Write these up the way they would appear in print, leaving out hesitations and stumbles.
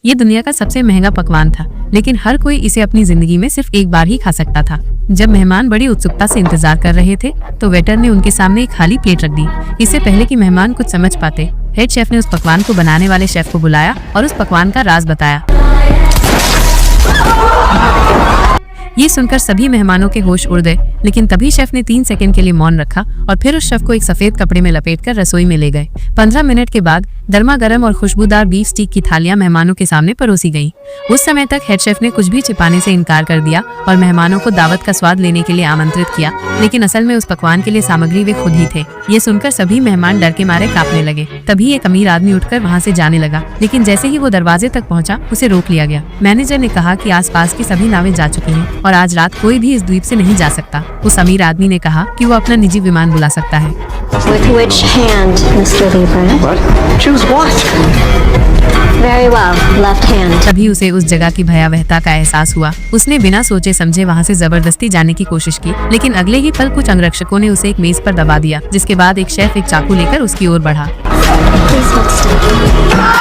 ये दुनिया का सबसे महंगा पकवान था, लेकिन हर कोई इसे अपनी जिंदगी में सिर्फ एक बार ही खा सकता था। जब मेहमान बड़ी उत्सुकता से इंतजार कर रहे थे, तो वेटर ने उनके सामने एक खाली प्लेट रख दी। इससे पहले कि मेहमान कुछ समझ पाते, हेड शेफ ने उस पकवान को बनाने वाले शेफ को बुलाया और उस पकवान का राज बताया। ये सुनकर सभी मेहमानों के होश उड़ गए, लेकिन तभी शेफ ने 3 सेकंड के लिए मौन रखा और फिर उस शेफ को एक सफेद कपड़े में लपेटकर रसोई में ले गए। 15 मिनट के बाद गर्मा गर्म और खुशबूदार बीफ स्टीक की थालियां मेहमानों के सामने परोसी गईं। उस समय तक हेड शेफ ने कुछ भी छिपाने से इनकार कर दिया और मेहमानों को दावत का स्वाद लेने के लिए आमंत्रित किया, लेकिन असल में उस पकवान के लिए सामग्री वे खुद ही थे। ये सुनकर सभी मेहमान डर के मारे कांपने लगे। तभी एक अमीर आदमी उठकर वहाँ से जाने लगा, लेकिन जैसे ही वो दरवाजे तक पहुँचा, उसे रोक लिया गया। मैनेजर ने कहा कि आसपास की सभी नावें जा चुकी हैं और आज रात कोई भी इस द्वीप से नहीं जा सकता। उस अमीर आदमी ने कहा कि वो अपना निजी विमान बुला सकता है। With which hand, Mr. Lieber? What? Choose what? Very well, left hand. तभी उसे उस जगह की भयावहता का एहसास हुआ। उसने बिना सोचे समझे वहाँ से जबरदस्ती जाने की कोशिश की, लेकिन अगले ही पल कुछ अंगरक्षकों ने उसे एक मेज पर दबा दिया, जिसके बाद एक शेफ एक चाकू लेकर उसकी ओर बढ़ा। Please hold still.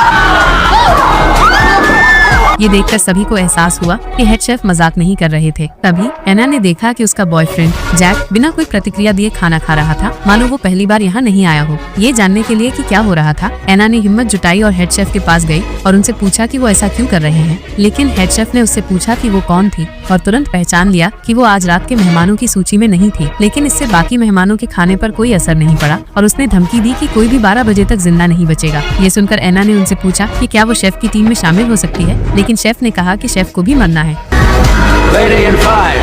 ये देखकर सभी को एहसास हुआ कि हेड शेफ मजाक नहीं कर रहे थे। तभी एना ने देखा कि उसका बॉयफ्रेंड जैक बिना कोई प्रतिक्रिया दिए खाना खा रहा था, मानो वो पहली बार यहाँ नहीं आया हो। ये जानने के लिए कि क्या हो रहा था, एना ने हिम्मत जुटाई और हेड शेफ के पास गई और उनसे पूछा कि वो ऐसा क्यों कर रहे हैं। लेकिन हेड शेफ ने उससे पूछा कि वो कौन थी और तुरंत पहचान लिया कि वो आज रात के मेहमानों की सूची में नहीं थी। लेकिन इससे बाकी मेहमानों के खाने पर कोई असर नहीं पड़ा और उसने धमकी दी कि कोई भी 12 बजे तक जिंदा नहीं बचेगा। ये सुनकर एना ने उनसे पूछा कि क्या वो शेफ की टीम में शामिल हो सकती है, लेकिन शेफ ने कहा कि शेफ को भी मरना है। Lady in 5.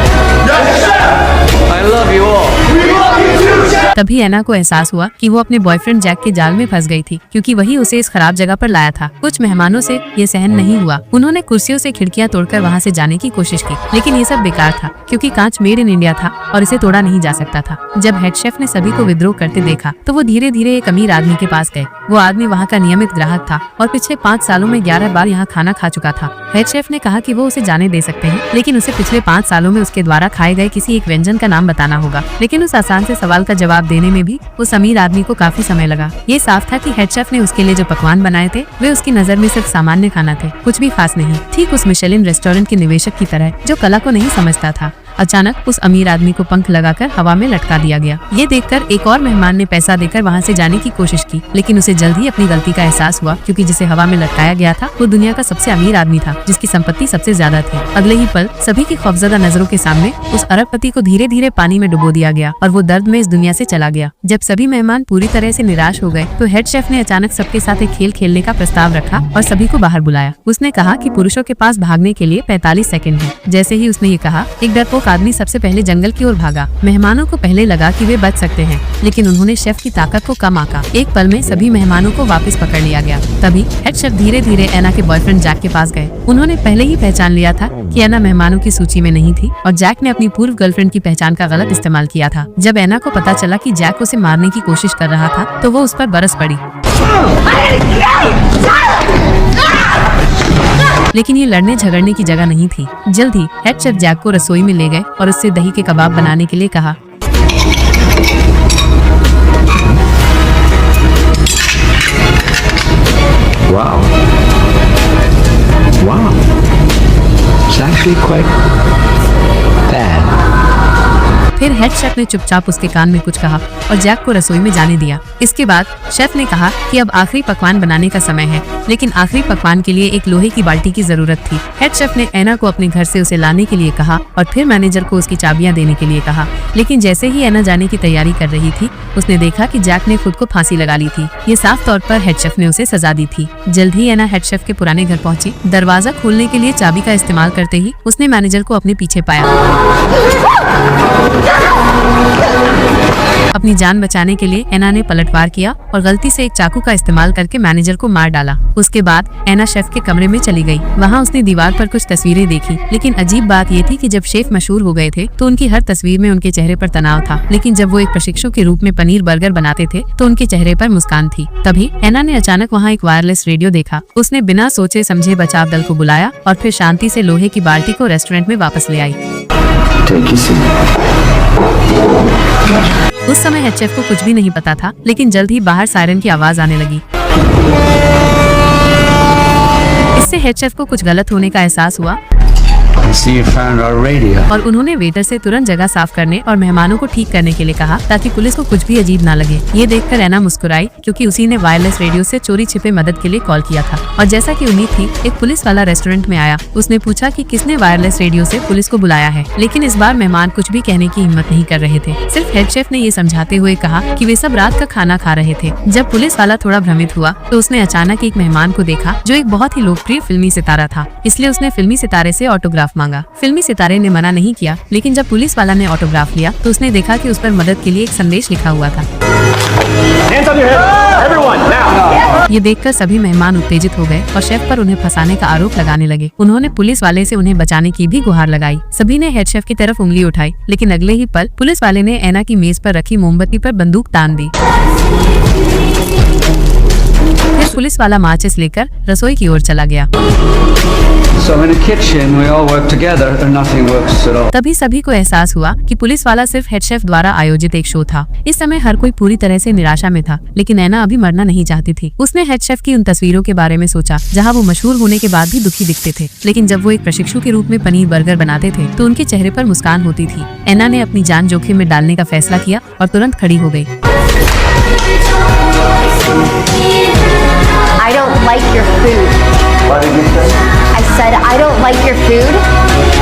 Yes, chef. I love you all. We love you too, chef. तभी एना को एहसास हुआ कि वो अपने बॉयफ्रेंड जैक के जाल में फंस गई थी, क्योंकि वही उसे इस खराब जगह पर लाया था। कुछ मेहमानों से ये सहन नहीं हुआ। उन्होंने कुर्सियों से खिड़कियां तोड़कर वहां से जाने की कोशिश की, लेकिन ये सब बेकार था, क्योंकि कांच मेड इन इंडिया था और इसे तोड़ा नहीं जा सकता था। जब हेड शेफ ने सभी को विद्रोह करते देखा, तो वो धीरे धीरे एक अमीर आदमी के पास गए। वो आदमी वहाँ का नियमित ग्राहक था और पिछले 5 सालों में 11 बार यहाँ खाना खा चुका था। हेड शेफ ने कहा कि वो उसे जाने दे सकते हैं, लेकिन उसे पिछले 5 सालों में उसके द्वारा खाए गए किसी एक व्यंजन का नाम बताना होगा। लेकिन उस आसान से सवाल का जवाब देने में भी उस अमीर आदमी को काफी समय लगा। ये साफ था कि हेड शेफ ने उसके लिए जो पकवान बनाए थे, वे उसकी नजर में सिर्फ सामान्य खाना थे, कुछ भी खास नहीं। ठीक उस मिशेलिन रेस्टोरेंट के निवेशक की तरह जो कला को नहीं समझता था। अचानक उस अमीर आदमी को पंख लगाकर हवा में लटका दिया गया। ये देखकर एक और मेहमान ने पैसा देकर वहाँ से जाने की कोशिश की, लेकिन उसे जल्द ही अपनी गलती का एहसास हुआ, क्योंकि जिसे हवा में लटकाया गया था वो दुनिया का सबसे अमीर आदमी था, जिसकी संपत्ति सबसे ज्यादा थी। अगले ही पल सभी की खौफजदा नजरों के सामने उस अरबपति को धीरे धीरे पानी में डुबो दिया गया और वो दर्द में इस दुनिया से चला गया। जब सभी मेहमान पूरी तरह से निराश हो गए, तो हेड शेफ ने अचानक सबके साथ एक खेल खेलने का प्रस्ताव रखा और सभी को बाहर बुलाया। उसने कहा कि पुरुषों के पास भागने के लिए 45 सेकंड है। जैसे ही उसने ये कहा, एक डरपोक आदमी सबसे पहले जंगल की ओर भागा। मेहमानों को पहले लगा कि वे बच सकते हैं, लेकिन उन्होंने शेफ की ताकत को कम आंका। एक पल में सभी मेहमानों को वापस पकड़ लिया गया। तभी हेड शेफ धीरे धीरे एना के बॉयफ्रेंड जैक के पास गए। उन्होंने पहले ही पहचान लिया था कि एना मेहमानों की सूची में नहीं थी और जैक ने अपनी पूर्व गर्लफ्रेंड की पहचान का गलत इस्तेमाल किया था। जब एना को पता चला कि जैक उसे मारने की कोशिश कर रहा था, तो वो उस पर बरस पड़ी। लेकिन ये लड़ने झगड़ने की जगह नहीं थी। जल्द ही हेड शेफ जैक को रसोई में ले गए और उससे दही के कबाब बनाने के लिए कहा। Wow. Wow. It's actually quite bad. फिर हेड शेफ ने चुपचाप उसके कान में कुछ कहा और जैक को रसोई में जाने दिया। इसके बाद शेफ ने कहा कि अब आखिरी पकवान बनाने का समय है, लेकिन आखिरी पकवान के लिए एक लोहे की बाल्टी की जरूरत थी। हेड शेफ ने एना को अपने घर से उसे लाने के लिए कहा और फिर मैनेजर को उसकी चाबियां देने के लिए कहा। लेकिन जैसे ही एना जाने की तैयारी कर रही थी, उसने देखा कि जैक ने खुद को फांसी लगा ली थी। ये साफ तौर पर हेड शेफ ने उसे सजा दी थी। जल्द ही एना हेड शेफ के पुराने घर पहुंची। दरवाजा खोलने के लिए चाबी का इस्तेमाल करते ही उसने मैनेजर को अपने पीछे पाया। अपनी जान बचाने के लिए एना ने पलटवार किया और गलती से एक चाकू का इस्तेमाल करके मैनेजर को मार डाला। उसके बाद एना शेफ के कमरे में चली गई। वहाँ उसने दीवार पर कुछ तस्वीरें देखी, लेकिन अजीब बात ये थी कि जब शेफ मशहूर हो गए थे, तो उनकी हर तस्वीर में उनके चेहरे पर तनाव था, लेकिन जब वो एक प्रशिक्षु के रूप में पनीर बर्गर बनाते थे, तो उनके चेहरे पर मुस्कान थी। तभी एना ने अचानक वहाँ एक वायरलेस रेडियो देखा। उसने बिना सोचे समझे बचाव दल को बुलाया और फिर शांति से लोहे की बाल्टी को रेस्टोरेंट में वापस ले आई। उस समय हेड शेफ को कुछ भी नहीं पता था, लेकिन जल्द ही बाहर सायरन की आवाज आने लगी। इससे हेड शेफ को कुछ गलत होने का एहसास हुआ I see you found our radio. और उन्होंने वेटर से तुरंत जगह साफ करने और मेहमानों को ठीक करने के लिए कहा ताकि पुलिस को कुछ भी अजीब ना लगे। ये देखकर एना मुस्कुराई क्योंकि उसी ने वायरलेस रेडियो से चोरी छिपे मदद के लिए कॉल किया था। और जैसा कि उम्मीद थी, एक पुलिस वाला रेस्टोरेंट में आया। उसने पूछा कि किसने वायरलेस रेडियो से पुलिस को बुलाया है, लेकिन इस बार मेहमान कुछ भी कहने की हिम्मत नहीं कर रहे थे। सिर्फ हेड शेफ ने ये समझाते हुए कहा कि वे सब रात का खाना खा रहे थे। जब पुलिस वाला थोड़ा भ्रमित हुआ तो उसने अचानक एक मेहमान को देखा जो एक बहुत ही लोकप्रिय फिल्मी सितारा था, इसलिए उसने फिल्मी सितारे से ऑटोग्राफ मांगा। फिल्मी सितारे ने मना नहीं किया, लेकिन जब पुलिस वाला ने ऑटोग्राफ लिया तो उसने देखा कि उस पर मदद के लिए एक संदेश लिखा हुआ था। Hands on your head, everyone, now. ये देखकर सभी मेहमान उत्तेजित हो गए और शेफ पर उन्हें फंसाने का आरोप लगाने लगे। उन्होंने पुलिस वाले से उन्हें बचाने की भी गुहार लगाई। सभी ने हेड शेफ की तरफ उंगली उठाई, लेकिन अगले ही पल पुलिस वाले ने एना की मेज पर रखी मोमबत्ती पर बंदूक तान दी। फिर पुलिस वाला माचिस लेकर रसोई की ओर चला गया। So in the kitchen, we all work together and nothing works at all. तभी सभी को एहसास हुआ कि पुलिस वाला सिर्फ हेड शेफ द्वारा आयोजित एक शो था। इस समय हर कोई पूरी तरह से निराशा में था, लेकिन एना अभी मरना नहीं चाहती थी। उसने हेड शेफ की उन तस्वीरों के बारे में सोचा जहां वो मशहूर होने के बाद भी दुखी दिखते थे, लेकिन जब वो एक प्रशिक्षु के रूप में पनीर बर्गर बनाते थे तो उनके चेहरे पर मुस्कान होती थी। एना ने अपनी जान जोखिम में डालने का फैसला किया और तुरंत खड़ी हो गई। I don't like your food. What did you say? I said I don't like your food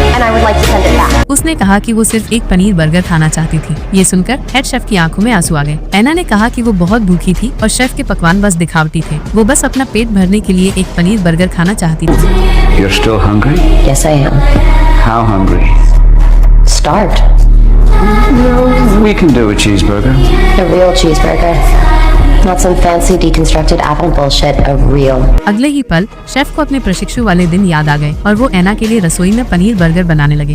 and I would like to send it back. उसने कहा कि वो सिर्फ एक पनीर बर्गर खाना चाहती थी। ये सुनकर हेड शेफ की आंखों में आंसू आ गए। एना ने कहा कि वो बहुत भूखी थी और शेफ के पकवान बस दिखावटी थे। वो बस अपना पेट भरने के लिए एक पनीर बर्गर खाना चाहती थी। You're still hungry? Yes, I am. How hungry? Starved. We can do a cheeseburger. A real cheeseburger. Not some fancy deconstructed apple bullshit. A real. अगले ही पल शेफ को अपने प्रशिक्षु वाले दिन याद आ गए और वो एना के लिए रसोई में पनीर बर्गर बनाने लगे।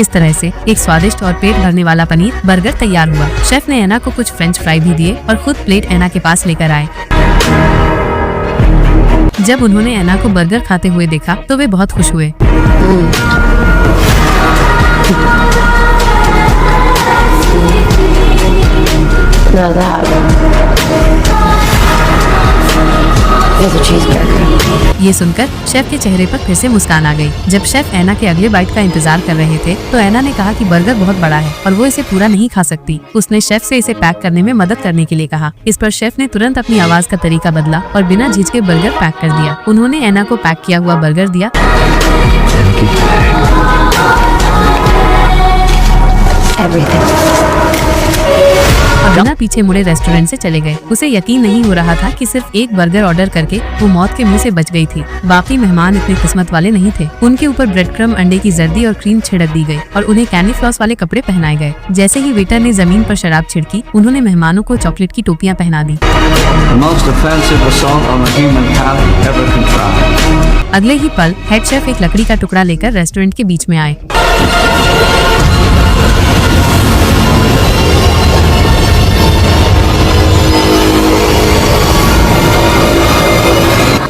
इस तरह से एक स्वादिष्ट और पेट भरने वाला पनीर बर्गर तैयार हुआ। शेफ ने एना को कुछ फ्रेंच फ्राई भी दिए और खुद प्लेट एना के पास लेकर आए। जब उन्होंने एना को बर्गर खाते हुए देखा तो वे बहुत खुश हुए। Now that is a cheeseburger. ये सुनकर शेफ के चेहरे पर फिर से मुस्कान आ गई। जब शेफ एना के अगले बाइट का इंतजार कर रहे थे तो एना ने कहा कि बर्गर बहुत बड़ा है और वो इसे पूरा नहीं खा सकती। उसने शेफ से इसे पैक करने में मदद करने के लिए कहा। इस पर शेफ ने तुरंत अपनी आवाज का तरीका बदला और बिना झिझके बर्गर पैक कर दिया। उन्होंने एना को पैक किया हुआ बर्गर दिया और बिना पीछे मुड़े रेस्टोरेंट से चले गए। उसे यकीन नहीं हो रहा था कि सिर्फ एक बर्गर ऑर्डर करके वो मौत के मुंह से बच गई थी। बाकी मेहमान इतने किस्मत वाले नहीं थे। उनके ऊपर ब्रेड क्रम, अंडे की जर्दी और क्रीम छिड़क दी गई और उन्हें कैंडी फ्लॉस वाले कपड़े पहनाए गए। जैसे ही वेटर ने जमीन पर शराब छिड़की, उन्होंने मेहमानों को चॉकलेट की टोपियां पहना दी। The most offensive assault on a human palate ever contrived. अगले ही पल हेड शेफ एक लकड़ी का टुकड़ा लेकर रेस्टोरेंट के बीच में आए।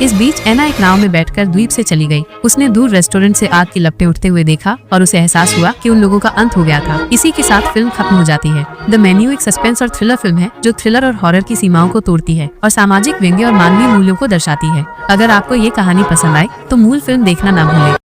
इस बीच एना एक नाव में बैठकर द्वीप से चली गई। उसने दूर रेस्टोरेंट से आग की लपटें उठते हुए देखा और उसे एहसास हुआ कि उन लोगों का अंत हो गया था। इसी के साथ फिल्म खत्म हो जाती है। द मेन्यू एक सस्पेंस और थ्रिलर फिल्म है जो थ्रिलर और हॉरर की सीमाओं को तोड़ती है और सामाजिक व्यंग्य और मानवीय मूल्यों को दर्शाती है। अगर आपको ये कहानी पसंद आए तो मूल फिल्म देखना ना भूलें।